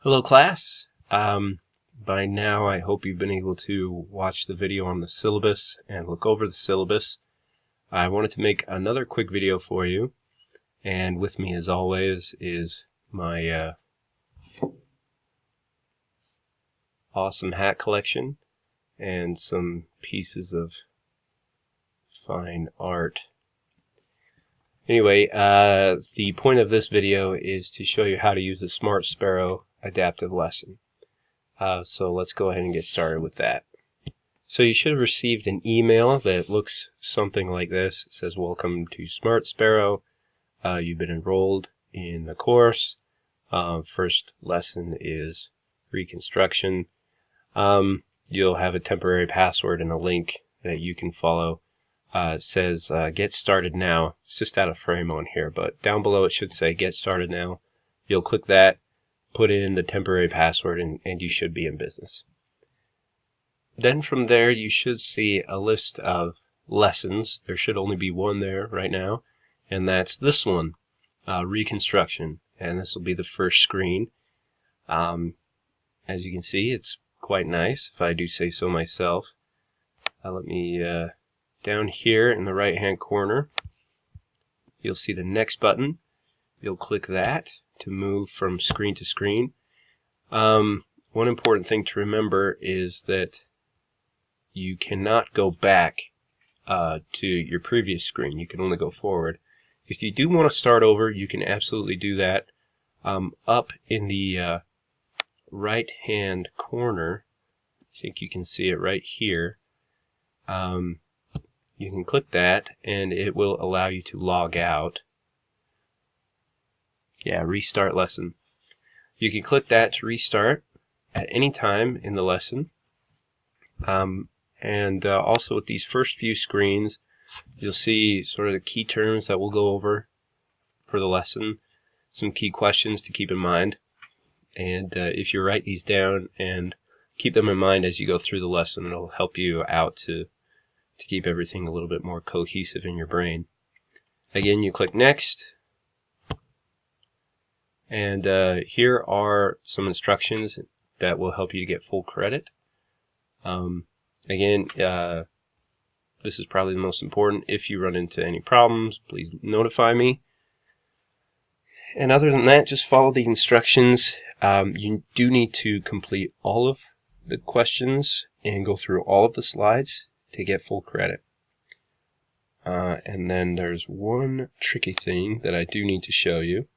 Hello class. By now I hope you've been able to watch the video on the syllabus and look over the syllabus. I wanted to make another quick video for you, and with me as always is my awesome hat collection and some pieces of fine art. Anyway, the point of this video is to show you how to use the Smart Sparrow adaptive lesson. So let's go ahead and get started with that. So you should have received an email that looks something like this. It says, "Welcome to Smart Sparrow. You've been enrolled in the course. First lesson is reconstruction. You'll have a temporary password and a link that you can follow. It says get started now." It's just out of frame on here, but down below it should say get started now. You'll click that, put in the temporary password, and you should be in business. Then from there you should see a list of lessons. There should only be one there right now, and that's this one, reconstruction, and this will be the first screen. As you can see, it's quite nice, if I do say so myself. Let me down here in the right hand corner you'll see the next button. You'll click that to move from screen to screen. One important thing to remember is that you cannot go back to your previous screen. You can only go forward. If you do want to start over, you can absolutely do that. Up in the right hand corner, I think you can see it right here, you can click that and it will allow you to log out. Yeah, restart lesson. You can click that to restart at any time in the lesson. Also with these first few screens, you'll see sort of the key terms that we'll go over for the lesson, some key questions to keep in mind, and if you write these down and keep them in mind as you go through the lesson, it'll help you out to keep everything a little bit more cohesive in your brain. Again, you click next, and here are some instructions that will help you to get full credit. Again, this is probably the most important. If you run into any problems, please notify me. And other than that, just follow the instructions. You do need to complete all of the questions and go through all of the slides to get full credit. And then there's one tricky thing that I do need to show you.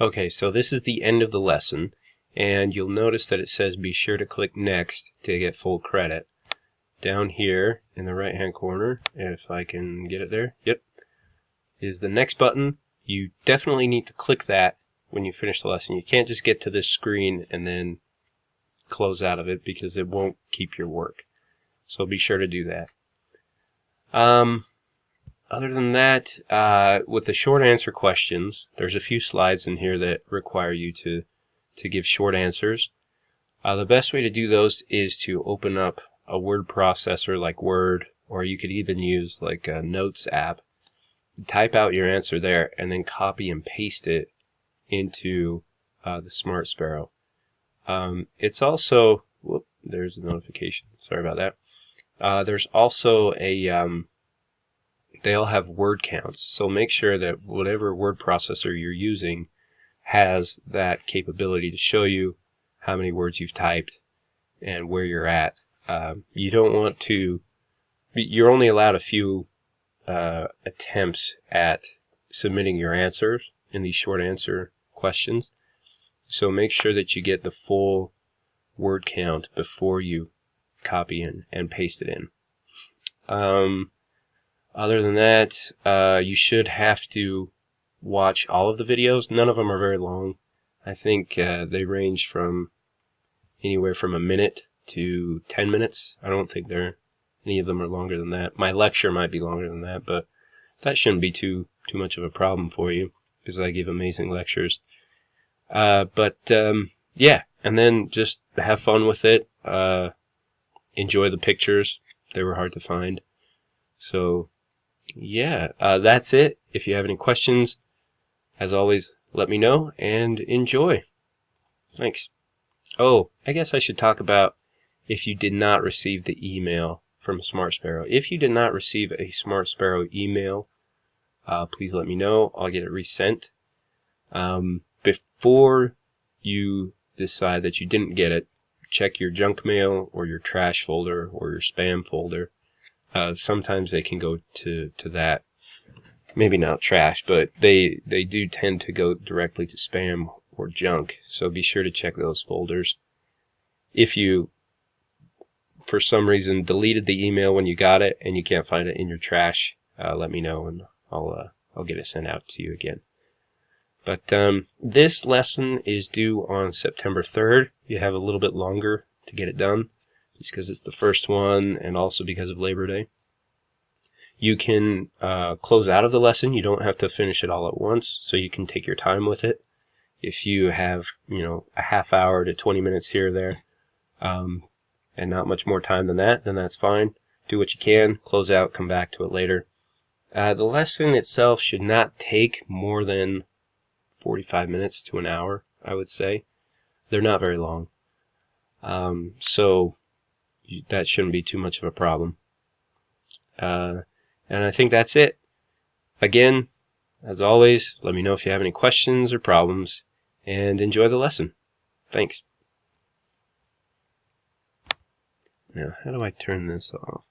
Okay, so this is the end of the lesson, and you'll notice that it says be sure to click next to get full credit. Down here in the right hand corner, if I can get it there, yep, is the next button. You definitely need to click that when you finish the lesson. You can't just get to this screen and then close out of it, because it won't keep your work. So be sure to do that. Other than that, with the short answer questions, there's a few slides in here that require you to give short answers. The best way to do those is to open up a word processor like Word, or you could even use like a Notes app. Type out your answer there and then copy and paste it into the Smart Sparrow. It's also, whoop, there's a notification, sorry about that. There's also a they all have word counts, so make sure that whatever word processor you're using has that capability to show you how many words you've typed and where you're at. You don't want to, you're only allowed a few attempts at submitting your answers in these short answer questions, so make sure that you get the full word count before you copy and paste it in. Other than that, you should have to watch all of the videos. None of them are very long. I think they range from anywhere from a minute to 10 minutes. I don't think any of them are longer than that. My lecture might be longer than that, but that shouldn't be too much of a problem for you, because I give amazing lectures. Yeah, and then just have fun with it. Enjoy the pictures. They were hard to find. So yeah, that's it. If you have any questions, as always, let me know and enjoy. Thanks. Oh, I guess I should talk about if you did not receive the email from Smart Sparrow. If you did not receive a Smart Sparrow email, please let me know. I'll get it resent. Before you decide that you didn't get it, check your junk mail or your trash folder or your spam folder. Sometimes they can go to that. Maybe not trash, but they do tend to go directly to spam or junk. So be sure to check those folders. If you, for some reason, deleted the email when you got it and you can't find it in your trash, let me know and I'll get it sent out to you again. But this lesson is due on September 3rd. You have a little bit longer to get it done, just because it's the first one and also because of Labor Day. You can close out of the lesson. You don't have to finish it all at once, so you can take your time with it. If you have, a half hour to 20 minutes here or there, and not much more time than that, then that's fine. Do what you can, close out, come back to it later. The lesson itself should not take more than 45 minutes to an hour, I would say. They're not very long. So that shouldn't be too much of a problem. And I think that's it. Again, as always, let me know if you have any questions or problems, and enjoy the lesson. Thanks. Now, how do I turn this off?